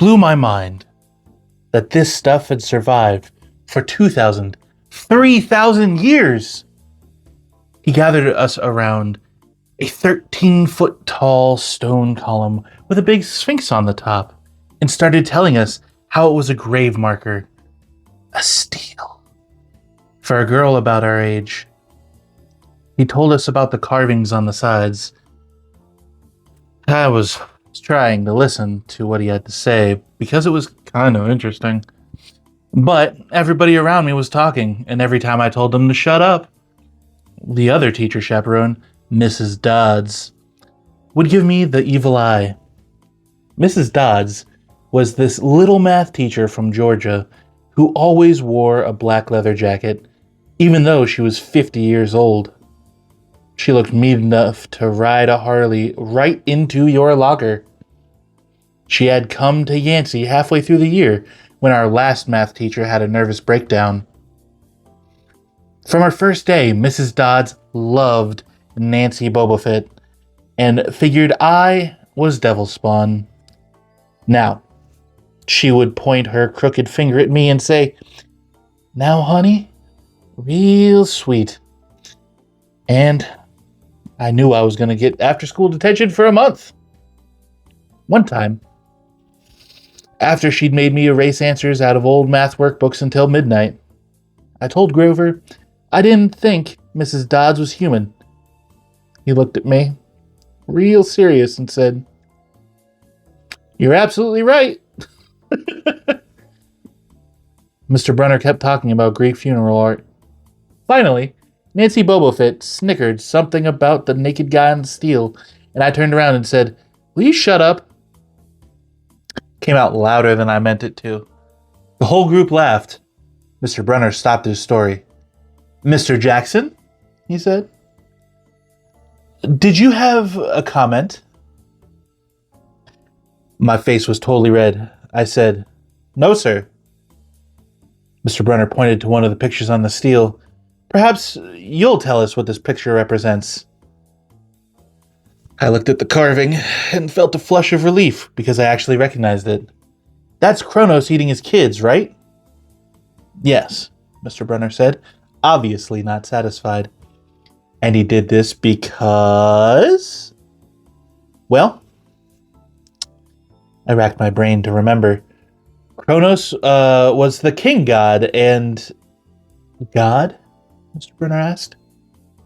blew my mind that this stuff had survived for 2,000, 3,000 years. He gathered us around a 13-foot tall stone column with a big sphinx on the top and started telling us how it was a grave marker. A steal. For a girl about our age. He told us about the carvings on the sides. I was trying to listen to what he had to say because it was kind of interesting. But everybody around me was talking, and every time I told them to shut up, the other teacher chaperone, Mrs. Dodds, would give me the evil eye. Mrs. Dodds was this little math teacher from Georgia who always wore a black leather jacket, even though she was 50 years old. She looked mean enough to ride a Harley right into your locker. She had come to Yancey halfway through the year when our last math teacher had a nervous breakdown. From our first day, Mrs. Dodds loved Nancy Bobofit and figured I was devil spawn. Now, she would point her crooked finger at me and say, "Now, honey, real sweet." And I knew I was going to get after-school detention for a month. One time, after she'd made me erase answers out of old math workbooks until midnight, I told Grover I didn't think Mrs. Dodds was human. He looked at me, real serious, and said, "You're absolutely right." Mr. Brunner kept talking about Greek funeral art. Finally, Nancy Bobofit snickered something about the naked guy on the steel, and I turned around and said, "Will you shut up?" Came out louder than I meant it to. The whole group laughed. Mr. Brunner stopped his story. "Mr. Jackson," he said, "did you have a comment?" My face was totally red. I said, "No, sir." Mr. Brunner pointed to one of the pictures on the steel. "Perhaps you'll tell us what this picture represents." I looked at the carving and felt a flush of relief because I actually recognized it. "That's Kronos eating his kids, right?" "Yes," Mr. Brunner said, obviously not satisfied. "And he did this because..." Well, I racked my brain to remember. Kronos was the king god and... God? Mr. Brunner asked.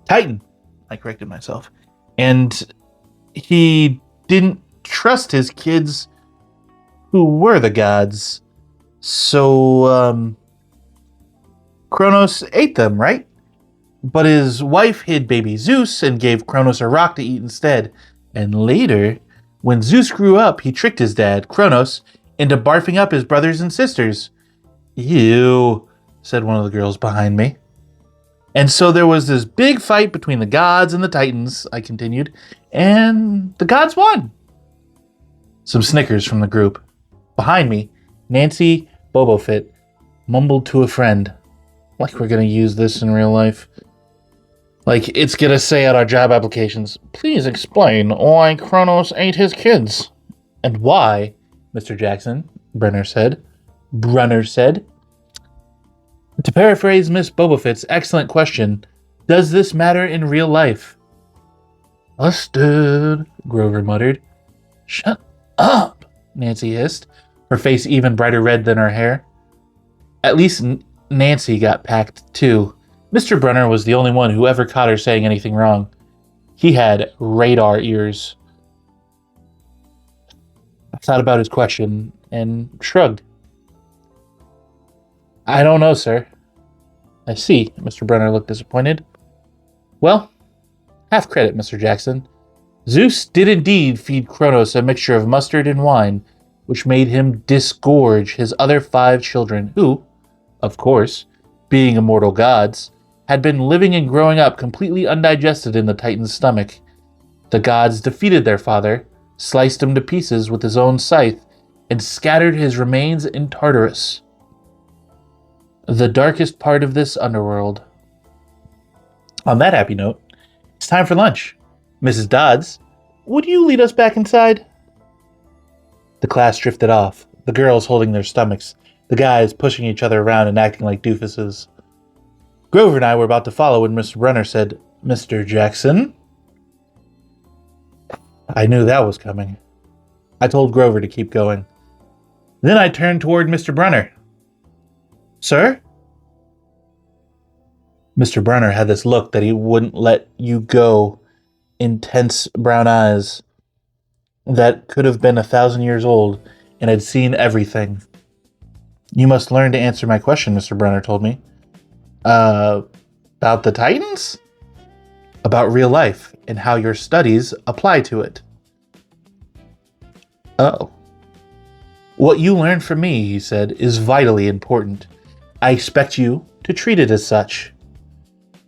"Titan," I corrected myself. "And he didn't trust his kids who were the gods. So, Kronos ate them, right? But his wife hid baby Zeus and gave Kronos a rock to eat instead. And later, when Zeus grew up, he tricked his dad, Kronos, into barfing up his brothers and sisters." "Ew," said one of the girls behind me. "And so there was this big fight between the gods and the titans," I continued, "and the gods won." Some snickers from the group. Behind me, Nancy Bobofit mumbled to a friend, like we're going to use this in real life. Like it's going to say on our job applications, "Please explain why Kronos ate his kids." "And why, Mr. Jackson," Brunner said. To paraphrase Miss Bobofit's excellent question, does this matter in real life? "Busted," Grover muttered. "Shut up," Nancy hissed, her face even brighter red than her hair. At least Nancy got packed too. Mr. Brunner was the only one who ever caught her saying anything wrong. He had radar ears. I thought about his question and shrugged. "I don't know, sir." "I see." Mr. Brunner looked disappointed. "Well, half credit, Mr. Jackson. Zeus did indeed feed Kronos a mixture of mustard and wine, which made him disgorge his other 5 children who, of course, being immortal gods, had been living and growing up completely undigested in the Titan's stomach. The gods defeated their father, sliced him to pieces with his own scythe, and scattered his remains in Tartarus, the darkest part of this underworld. On that happy note, it's time for lunch. Mrs. Dodds, would you lead us back inside?" The class drifted off, the girls holding their stomachs, the guys pushing each other around and acting like doofuses. Grover and I were about to follow when Mr. Brunner said, "Mr. Jackson?" I knew that was coming. I told Grover to keep going. Then I turned toward Mr. Brunner. "Sir?" Mr. Brunner had this look that he wouldn't let you go, intense brown eyes that could have been 1,000 years old and had seen everything. "You must learn to answer my question," Mr. Brunner told me. About the Titans?" "About real life and how your studies apply to it." "Oh." "What you learn from me," he said, "is vitally important. I expect you to treat it as such.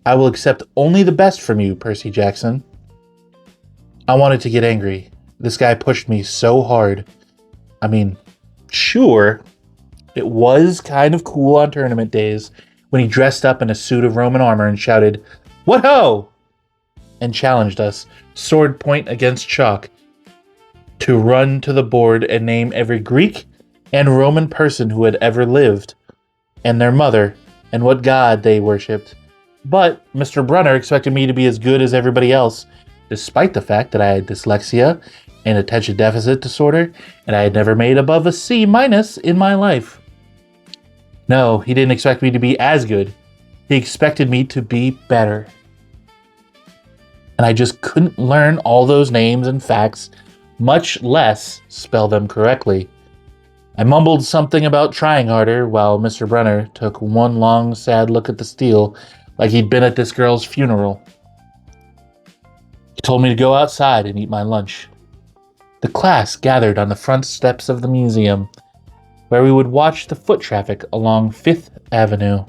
I will accept only the best from you, Percy Jackson." I wanted to get angry. This guy pushed me so hard. I mean, sure, it was kind of cool on tournament days when he dressed up in a suit of Roman armor and shouted, "What ho!" and challenged us, sword point against chalk, to run to the board and name every Greek and Roman person who had ever lived, and their mother, and what god they worshipped. But Mr. Brunner expected me to be as good as everybody else, despite the fact that I had dyslexia and attention deficit disorder, and I had never made above a C- in my life. No, he didn't expect me to be as good. He expected me to be better. And I just couldn't learn all those names and facts, much less spell them correctly. I mumbled something about trying harder while Mr. Brunner took one long, sad look at the steel like he'd been at this girl's funeral. He told me to go outside and eat my lunch. The class gathered on the front steps of the museum, where we would watch the foot traffic along 5th Avenue.